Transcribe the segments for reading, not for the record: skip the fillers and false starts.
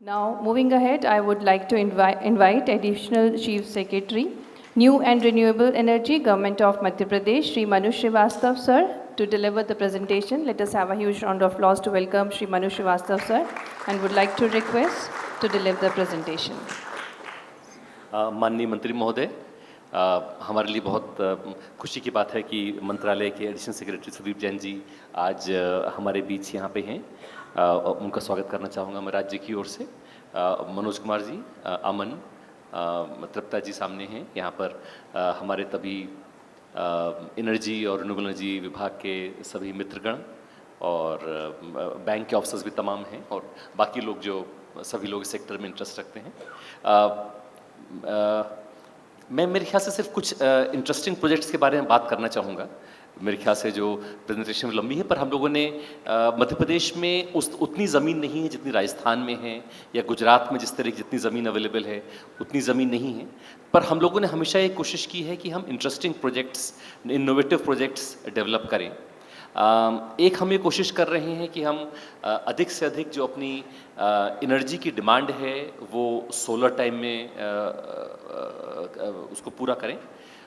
Now, moving ahead, I would like to invite Additional Chief Secretary, New and Renewable Energy, Government of Madhya Pradesh, Shri Manu Srivastav, sir, to deliver the presentation. Let us have a huge round of applause to welcome Shri Manu Srivastav, sir, and would like to request to deliver the presentation. माननीय मंत्री महोदय, हमारे लिए बहुत खुशी की बात है कि मंत्रालय के एडिशनल सेक्रेटरी सुदीप जैन जी आज हमारे बीच यहाँ पे हैं। उनका स्वागत करना चाहूँगा मैं राज्य की ओर से। मनोज कुमार जी, अमन, तृप्ता जी सामने हैं यहाँ पर। हमारे तभी एनर्जी और रिन्यूएबल एनर्जी विभाग के सभी मित्रगण और बैंक के ऑफिसर्स भी तमाम हैं और बाकी लोग जो सभी लोग इस सेक्टर में इंटरेस्ट रखते हैं। मैं मेरे ख्याल से सिर्फ कुछ इंटरेस्टिंग प्रोजेक्ट्स के बारे में बात करना चाहूँगा। मेरे ख्याल से जो प्रेजेंटेशन लंबी है, पर हम लोगों ने मध्य प्रदेश में उतनी ज़मीन नहीं है जितनी राजस्थान में है, या गुजरात में जिस तरह की जितनी ज़मीन अवेलेबल है उतनी ज़मीन नहीं है। पर हम लोगों ने हमेशा ये कोशिश की है कि हम interesting projects, innovative projects develop करें। एक हम ये कोशिश कर रहे हैं कि हम अधिक से अधिक जो अपनी एनर्जी की डिमांड है वो सोलर टाइम में उसको पूरा करें।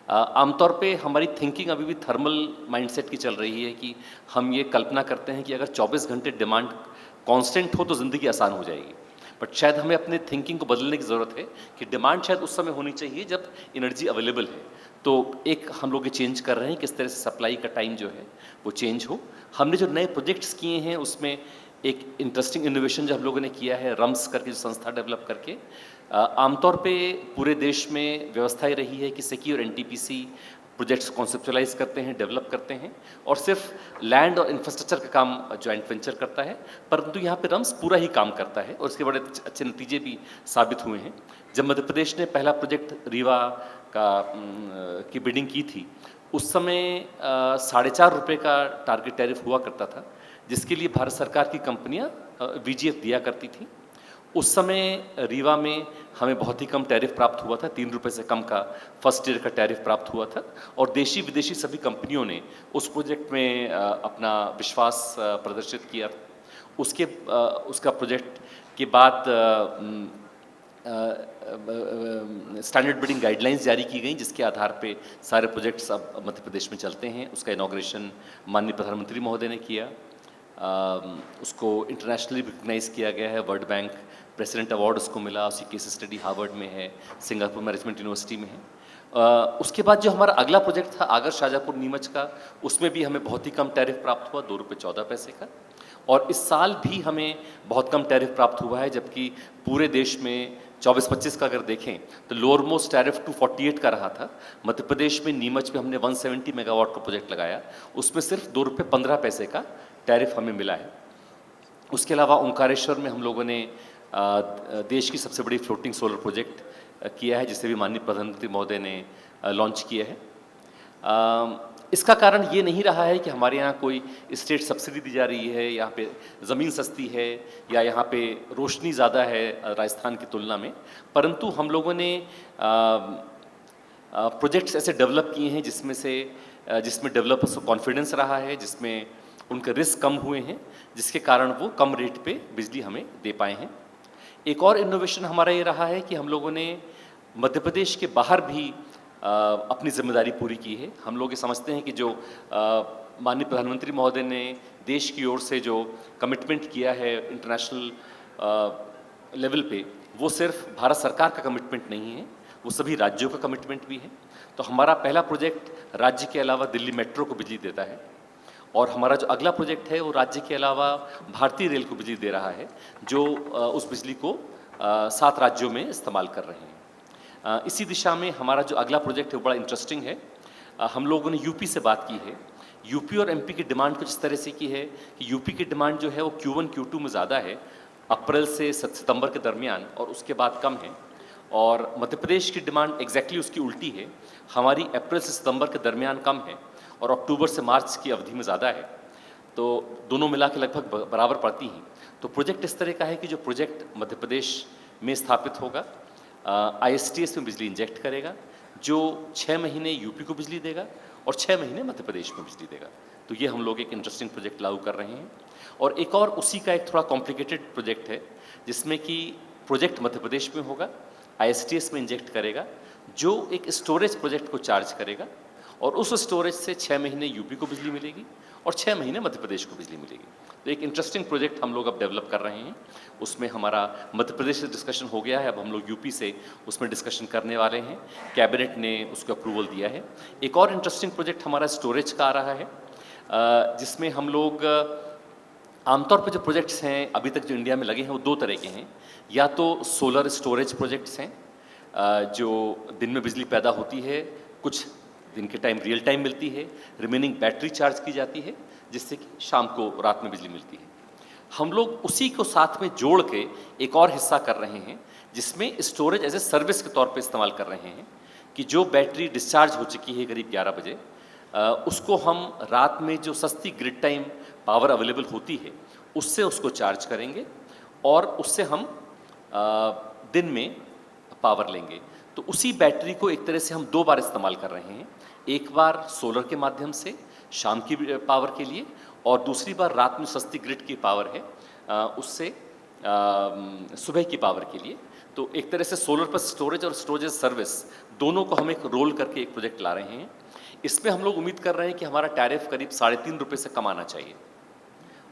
आमतौर पे हमारी थिंकिंग अभी भी थर्मल माइंडसेट की चल रही है कि हम ये कल्पना करते हैं कि अगर 24 घंटे डिमांड कांस्टेंट हो तो ज़िंदगी आसान हो जाएगी। बट शायद हमें अपने थिंकिंग को बदलने की ज़रूरत है कि डिमांड शायद उस समय होनी चाहिए जब एनर्जी अवेलेबल है। तो एक हम लोग ये चेंज कर रहे हैं किस तरह से सप्लाई का टाइम जो है वो चेंज हो। हमने जो नए प्रोजेक्ट्स किए हैं उसमें एक इंटरेस्टिंग इनोवेशन जो हम लोगों ने किया है, रम्स करके जो संस्था डेवलप करके, आमतौर पे पूरे देश में व्यवस्था ही रही है कि सेकी और एनटीपीसी प्रोजेक्ट्स कॉन्सेप्चुलाइज करते हैं, डेवलप करते हैं और सिर्फ लैंड और इंफ्रास्ट्रक्चर का काम जॉइंट वेंचर करता है। परंतु यहाँ पे रम्स पूरा ही काम करता है और इसके बड़े अच्छे नतीजे भी साबित हुए हैं। जब मध्य प्रदेश ने पहला प्रोजेक्ट रीवा की बिडिंग की थी उस समय 4.5 रुपये का टारगेट टैरिफ हुआ करता था, जिसके लिए भारत सरकार की कंपनियां वीजीएफ दिया करती थी। उस समय रीवा में हमें बहुत ही कम टैरिफ प्राप्त हुआ था, 3 रुपये से कम का फर्स्ट ईयर का टैरिफ प्राप्त हुआ था और देशी विदेशी सभी कंपनियों ने उस प्रोजेक्ट में अपना विश्वास प्रदर्शित किया। उसका प्रोजेक्ट के बाद स्टैंडर्ड बिडिंग गाइडलाइंस जारी की गई, जिसके आधार पे सारे प्रोजेक्ट्स अब मध्य प्रदेश में चलते हैं। उसका इनॉग्रेशन माननीय प्रधानमंत्री महोदय ने किया। उसको इंटरनेशनली रिकग्नाइज किया गया है, वर्ल्ड बैंक प्रेसिडेंट अवार्ड उसको मिला। उसकी केस स्टडी हार्वर्ड में है, सिंगापुर मैनेजमेंट यूनिवर्सिटी में है। उसके बाद जो हमारा अगला प्रोजेक्ट था आगर शाजापुर नीमच का, उसमें भी हमें बहुत ही कम टैरिफ प्राप्त हुआ, 2 रुपये 14 पैसे का। और इस साल भी हमें बहुत कम टैरिफ प्राप्त हुआ है, जबकि पूरे देश में 24-25 का अगर देखें तो लोअर मोस्ट टैरिफ 248 का रहा था। मध्य प्रदेश में नीमच में हमने 170 मेगावाट का प्रोजेक्ट लगाया, उसमें सिर्फ 2 रुपये 15 पैसे का टैरिफ हमें मिला है। उसके अलावा ओंकारेश्वर में हम लोगों ने देश की सबसे बड़ी फ्लोटिंग सोलर प्रोजेक्ट किया है, जिसे भी माननीय प्रधानमंत्री महोदय ने लॉन्च किया है। इसका कारण ये नहीं रहा है कि हमारे यहाँ कोई स्टेट सब्सिडी दी जा रही है, यहाँ पे ज़मीन सस्ती है या यहाँ पे रोशनी ज़्यादा है राजस्थान की तुलना में, परंतु हम लोगों ने प्रोजेक्ट्स ऐसे डेवलप किए हैं जिसमें डेवलपर्स को कॉन्फिडेंस रहा है, जिसमें उनके रिस्क कम हुए हैं, जिसके कारण वो कम रेट पे बिजली हमें दे पाए हैं। एक और इनोवेशन हमारा ये रहा है कि हम लोगों ने मध्य प्रदेश के बाहर भी अपनी जिम्मेदारी पूरी की है। हम लोग ये समझते हैं कि जो माननीय प्रधानमंत्री महोदय ने देश की ओर से जो कमिटमेंट किया है इंटरनेशनल लेवल पे, वो सिर्फ भारत सरकार का कमिटमेंट नहीं है, वो सभी राज्यों का कमिटमेंट भी है। तो हमारा पहला प्रोजेक्ट राज्य के अलावा दिल्ली मेट्रो को बिजली देता है और हमारा जो अगला प्रोजेक्ट है वो राज्य के अलावा भारतीय रेल को बिजली दे रहा है, जो उस बिजली को 7 राज्यों में इस्तेमाल कर रहे हैं। इसी दिशा में हमारा जो अगला प्रोजेक्ट है वो बड़ा इंटरेस्टिंग है। हम लोगों ने यूपी से बात की है। यूपी और एमपी की डिमांड कुछ इस तरह से की है कि यूपी की डिमांड जो है वो Q1 Q2 में ज़्यादा है, अप्रैल से सितंबर के दरमियान, और उसके बाद कम है। और मध्य प्रदेश की डिमांड एग्जैक्टली उसकी उल्टी है, हमारी अप्रैल से सितंबर के दरमियान कम है और अक्टूबर से मार्च की अवधि में ज़्यादा है। तो दोनों मिला के लगभग बराबर पड़ती हैं। तो प्रोजेक्ट इस तरह का है कि जो प्रोजेक्ट मध्य प्रदेश में स्थापित होगा, ISTS में बिजली इंजेक्ट करेगा, जो 6 महीने यूपी को बिजली देगा और 6 महीने मध्य प्रदेश में बिजली देगा। तो ये हम लोग एक इंटरेस्टिंग प्रोजेक्ट लागू कर रहे हैं। और एक और उसी का एक थोड़ा कॉम्प्लिकेटेड प्रोजेक्ट है, जिसमें कि प्रोजेक्ट मध्य प्रदेश में होगा, ISTS में इंजेक्ट करेगा, जो एक स्टोरेज प्रोजेक्ट को चार्ज करेगा और उस स्टोरेज से 6 महीने यूपी को बिजली मिलेगी और 6 महीने मध्य प्रदेश को बिजली मिलेगी। तो एक इंटरेस्टिंग प्रोजेक्ट हम लोग अब डेवलप कर रहे हैं। उसमें हमारा मध्य प्रदेश से डिस्कशन हो गया है, अब हम लोग यूपी से उसमें डिस्कशन करने वाले हैं। कैबिनेट ने उसको अप्रूवल दिया है। एक और इंटरेस्टिंग प्रोजेक्ट हमारा स्टोरेज का आ रहा है, जिसमें हम लोग आमतौर पर जो प्रोजेक्ट्स हैं अभी तक जो इंडिया में लगे हैं वो 2 तरह के हैं। या तो सोलर स्टोरेज प्रोजेक्ट्स हैं, जो दिन में बिजली पैदा होती है, कुछ दिन के टाइम रियल टाइम मिलती है, रिमेनिंग बैटरी चार्ज की जाती है, जिससे कि शाम को रात में बिजली मिलती है। हम लोग उसी को साथ में जोड़ के एक और हिस्सा कर रहे हैं, जिसमें स्टोरेज एज ए सर्विस के तौर पे इस्तेमाल कर रहे हैं कि जो बैटरी डिस्चार्ज हो चुकी है करीब 11 बजे, उसको हम रात में जो सस्ती ग्रिड टाइम पावर अवेलेबल होती है उससे उसको चार्ज करेंगे और उससे हम दिन में पावर लेंगे। तो उसी बैटरी को एक तरह से हम 2 बार इस्तेमाल कर रहे हैं, एक बार सोलर के माध्यम से शाम की पावर के लिए और दूसरी बार रात में सस्ती ग्रिड की पावर है उससे सुबह की पावर के लिए। तो एक तरह से सोलर पर स्टोरेज और स्टोरेज सर्विस दोनों को हम एक रोल करके एक प्रोजेक्ट ला रहे हैं। इसमें हम लोग उम्मीद कर रहे हैं कि हमारा टैरिफ करीब 3.5 रुपये से कम आना चाहिए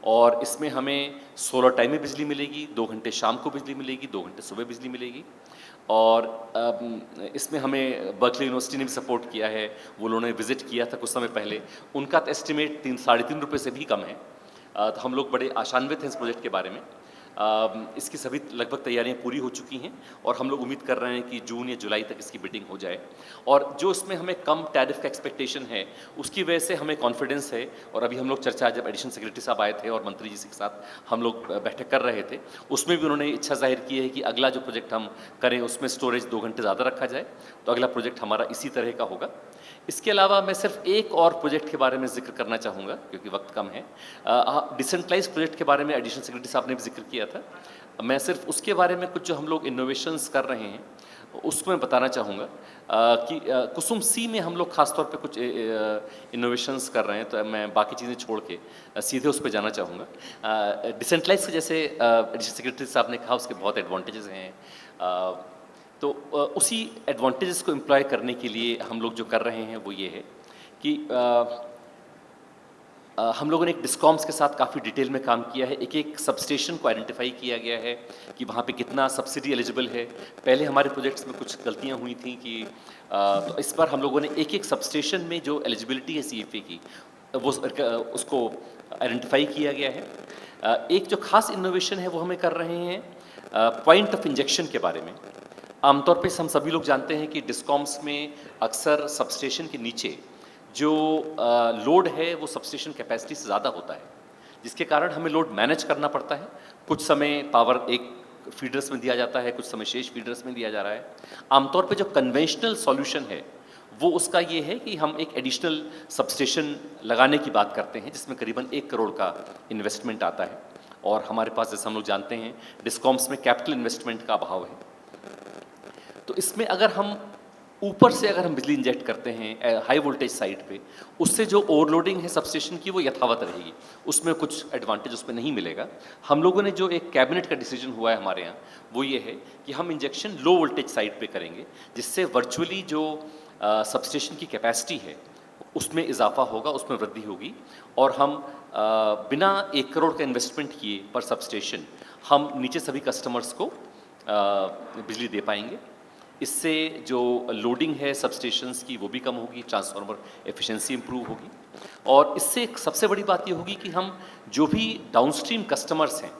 और इसमें हमें सोलर टाइम में बिजली मिलेगी, 2 घंटे शाम को बिजली मिलेगी, 2 घंटे सुबह बिजली मिलेगी। और इसमें हमें बर्कले यूनिवर्सिटी ने भी सपोर्ट किया है, वो लोगों ने विजिट किया था कुछ समय पहले, उनका तो एस्टिमेट 3-3.5 रुपये से भी कम है। तो हम लोग बड़े आशान्वित हैं इस प्रोजेक्ट के बारे में। इसकी सभी लगभग तैयारियां पूरी हो चुकी हैं और हम लोग उम्मीद कर रहे हैं कि जून या जुलाई तक इसकी बिडिंग हो जाए। और जो इसमें हमें कम टैरिफ का एक्सपेक्टेशन है उसकी वजह से हमें कॉन्फिडेंस है। और अभी हम लोग चर्चा, जब एडिशनल सेक्रेटरी साहब आए थे और मंत्री जी के साथ हम लोग बैठक कर रहे थे, उसमें भी उन्होंने इच्छा जाहिर की है कि अगला जो प्रोजेक्ट हम करें उसमें स्टोरेज 2 घंटे ज़्यादा रखा जाए। तो अगला प्रोजेक्ट हमारा इसी तरह का होगा। इसके अलावा मैं सिर्फ एक और प्रोजेक्ट के बारे में जिक्र करना चाहूँगा क्योंकि वक्त कम है। डिसेंट्रलाइज प्रोजेक्ट के बारे में एडिशनल सेक्रेटरी साहब ने भी जिक्र किया था। मैं सिर्फ उसके बारे में कुछ जो हम लोग इनोवेशंस कर रहे हैं उसमें बताना चाहूँगा कि कुसुम सी में हम लोग खास तौर पे कुछ इनोवेशंस कर रहे हैं। तो मैं बाकी चीज़ें छोड़ के सीधे उस पर जाना चाहूँगा। डिसेंट्रलाइज के जैसे एडिशनल सेक्रेटरी साहब ने कहा उसके बहुत एडवांटेजेस हैं। तो उसी एडवांटेजेस को एम्प्लॉय करने के लिए हम लोग जो कर रहे हैं वो ये है कि हम लोगों ने एक डिस्कॉम्स के साथ काफ़ी डिटेल में काम किया है। एक एक सबस्टेशन को आइडेंटिफाई किया गया है कि वहाँ पे कितना सब्सिडी एलिजिबल है। पहले हमारे प्रोजेक्ट्स में कुछ गलतियाँ हुई थी कि तो इस बार हम लोगों ने एक एक सबस्टेशन में जो एलिजिबिलिटी है CFA की वो उसको आइडेंटिफाई किया गया है। एक जो खास इनोवेशन है वो हमें कर रहे हैं पॉइंट ऑफ इंजेक्शन के बारे में। आमतौर पे हम सभी लोग जानते हैं कि डिस्कॉम्स में अक्सर सबस्टेशन के नीचे जो लोड है वो सबस्टेशन कैपेसिटी से ज़्यादा होता है, जिसके कारण हमें लोड मैनेज करना पड़ता है। कुछ समय पावर एक फीडर्स में दिया जाता है, कुछ समय शेष फीडर्स में दिया जा रहा है। आमतौर पे जो कन्वेंशनल सॉल्यूशन है वो उसका ये है कि हम एक एडिशनल सबस्टेशन लगाने की बात करते हैं जिसमें करीबन 1 करोड़ का इन्वेस्टमेंट आता है। और हमारे पास, जैसे हम लोग जानते हैं, डिस्कॉम्स में कैपिटल इन्वेस्टमेंट का अभाव है। तो इसमें अगर हम ऊपर से अगर हम बिजली इंजेक्ट करते हैं हाई वोल्टेज साइड पे, उससे जो ओवरलोडिंग है सबस्टेशन की वो यथावत रहेगी, उसमें कुछ एडवांटेज उसमें नहीं मिलेगा। हम लोगों ने जो एक कैबिनेट का डिसीजन हुआ है हमारे यहाँ वो ये है कि हम इंजेक्शन लो वोल्टेज साइड पे करेंगे, जिससे वर्चुअली जो सबस्टेशन की कैपेसिटी है उसमें इजाफा होगा, उसमें वृद्धि होगी। और हम बिना 1 करोड़ का इन्वेस्टमेंट किए पर सबस्टेशन हम नीचे सभी कस्टमर्स को बिजली दे पाएंगे। इससे जो लोडिंग है सबस्टेशंस की वो भी कम होगी, ट्रांसफार्मर एफिशिएंसी इंप्रूव होगी। और इससे एक सबसे बड़ी बात ये होगी कि हम जो भी डाउनस्ट्रीम कस्टमर्स हैं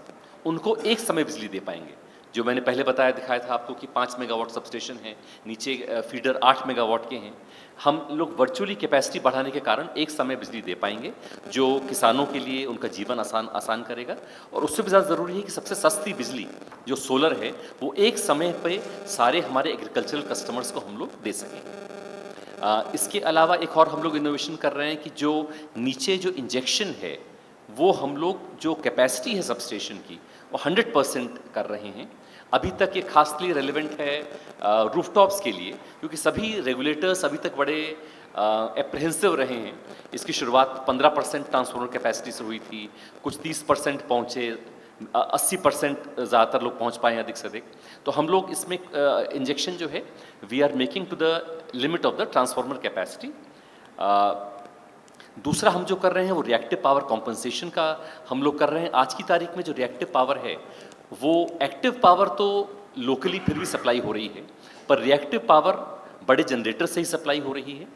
उनको एक समय बिजली दे पाएंगे। जो मैंने पहले बताया, दिखाया था आपको कि 5 मेगावाट सबस्टेशन है, नीचे फीडर 8 मेगावाट के हैं। हम लोग वर्चुअली कैपेसिटी बढ़ाने के कारण एक समय बिजली दे पाएंगे, जो किसानों के लिए उनका जीवन आसान करेगा। और उससे भी ज़्यादा ज़रूरी है कि सबसे सस्ती बिजली जो सोलर है वो एक समय पे सारे हमारे एग्रीकल्चरल कस्टमर्स को हम लोग दे सकें। इसके अलावा एक और हम लोग इनोवेशन कर रहे हैं कि जो नीचे जो इंजेक्शन है वो हम लोग जो कैपेसिटी है सबस्टेशन की वो 100% कर रहे हैं। अभी तक ये खासली रेलिवेंट है रूफटॉप्स के लिए, क्योंकि सभी रेगुलेटर्स अभी तक बड़े एप्रहेंसिव रहे हैं। इसकी शुरुआत 15% ट्रांसफार्मर कैपेसिटी से हुई थी, कुछ 30% पहुँचे, 80% ज़्यादातर लोग पहुंच पाए हैं अधिक से अधिक। तो हम लोग इसमें इंजेक्शन जो है we are making to the limit of the transformer capacity. दूसरा हम जो कर रहे हैं वो रिएक्टिव पावर कॉम्पनसेशन का हम लोग कर रहे हैं। आज की तारीख में जो रिएक्टिव पावर है वो एक्टिव पावर तो लोकली फिर भी सप्लाई हो रही है, पर रिएक्टिव पावर बड़े जनरेटर से ही सप्लाई हो रही है।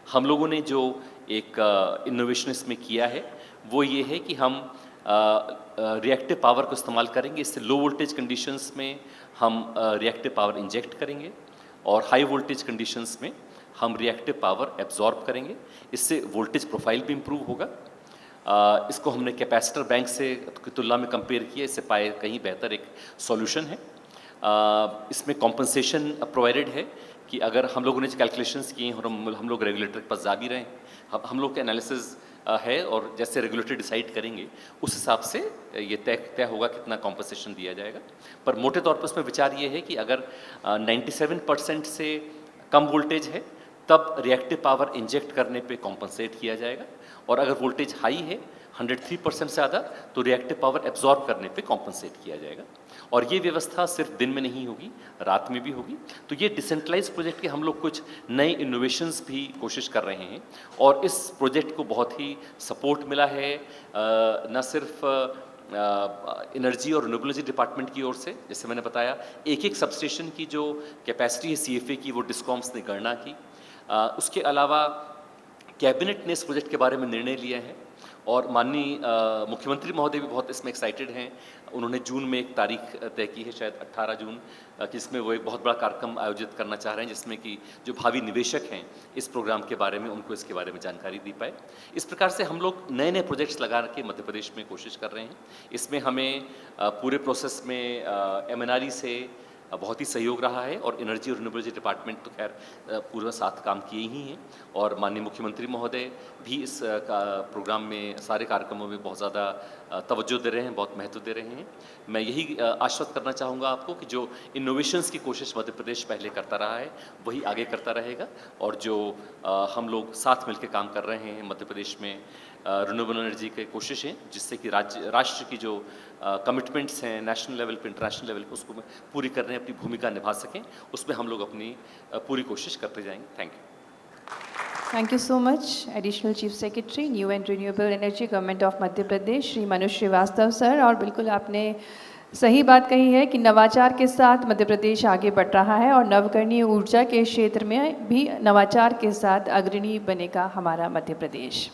हम लोगों ने जो एक इनोवेशन इसमें किया है वो ये है कि हम रिएक्टिव पावर को इस्तेमाल करेंगे। इससे लो वोल्टेज कंडीशंस में हम रिएक्टिव पावर इंजेक्ट करेंगे और हाई वोल्टेज कंडीशंस में हम रिएक्टिव पावर एब्जॉर्ब करेंगे। इससे वोल्टेज प्रोफाइल भी इम्प्रूव होगा। इसको हमने कैपेसिटर बैंक से की तुलना में कंपेयर किया, इससे पाए कहीं बेहतर एक सॉल्यूशन है। इसमें कॉम्पनसेशन प्रोवाइडेड है कि अगर हम लोगों ने जो कैलकुलेशंस किए हैं और हम लोग रेगुलेटर के पास जा भी रहे हैं, हम लोग के एनालिसिस है और जैसे रेगुलेटर डिसाइड करेंगे उस हिसाब से ये तय होगा कितना कॉम्पनसेशन दिया जाएगा। पर मोटे तौर पर उसमें विचार ये है कि अगर 97% से कम वोल्टेज है तब रिएक्टिव पावर इंजेक्ट करने पे कॉम्पनसेट किया जाएगा, और अगर वोल्टेज हाई है 103% से ज़्यादा तो रिएक्टिव पावर एब्जॉर्ब करने पे कॉम्पनसेट किया जाएगा। और ये व्यवस्था सिर्फ दिन में नहीं होगी, रात में भी होगी। तो ये डिसेंट्रलाइज प्रोजेक्ट के हम लोग कुछ नए इनोवेशंस भी कोशिश कर रहे हैं और इस प्रोजेक्ट को बहुत ही सपोर्ट मिला है न सिर्फ एनर्जी और रिन्यूएबल एनर्जी डिपार्टमेंट की ओर से, जैसे मैंने बताया एक सबस्टेशन की जो कैपेसिटी है CFA की वो डिस्कॉम्स ने गणना की। उसके अलावा कैबिनेट ने इस प्रोजेक्ट के बारे में निर्णय लिया है और माननीय मुख्यमंत्री महोदय भी बहुत इसमें एक्साइटेड हैं। उन्होंने जून में एक तारीख तय की है, शायद 18 जून, जिसमें वो एक बहुत बड़ा कार्यक्रम आयोजित करना चाह रहे हैं जिसमें कि जो भावी निवेशक हैं इस प्रोग्राम के बारे में उनको इसके बारे में जानकारी दी पाए। इस प्रकार से हम लोग नए नए प्रोजेक्ट्स लगा के मध्य प्रदेश में कोशिश कर रहे हैं। इसमें हमें पूरे प्रोसेस में MNRE से बहुत ही सहयोग रहा है और एनर्जी और रिन्यूएबल एनर्जी डिपार्टमेंट तो खैर पूरा साथ काम किए ही हैं, और माननीय मुख्यमंत्री महोदय भी इस प्रोग्राम में सारे कार्यक्रमों में बहुत ज़्यादा तवज्जो दे रहे हैं, बहुत महत्व दे रहे हैं। मैं यही आश्वस्त करना चाहूँगा आपको कि जो इनोवेशंस की कोशिश मध्य प्रदेश पहले करता रहा है वही आगे करता रहेगा, और जो हम लोग साथ मिलकर काम कर रहे हैं मध्य प्रदेश में रिन्यूएबल एनर्जी की कोशिशें, जिससे कि राष्ट्र की जो कमिटमेंट्स हैं नेशनल लेवल पे इंटरनेशनल लेवल पे उसको पूरी करने अपनी भूमिका निभा सकें, उसमें हम लोग अपनी पूरी कोशिश करते जाएंगे। Thank you. Thank you so much, Additional Chief Secretary, New and Renewable Energy, Government of Madhya Pradesh, Shri Manoj Srivastava sir. और बिल्कुल आपने सही बात कही है कि नवाचार के साथ मध्य प्रदेश आगे बढ़ रहा है और नवकरणीय ऊर्जा के क्षेत्र में भी नवाचार के साथ अग्रणी बनेगा हमारा मध्य प्रदेश।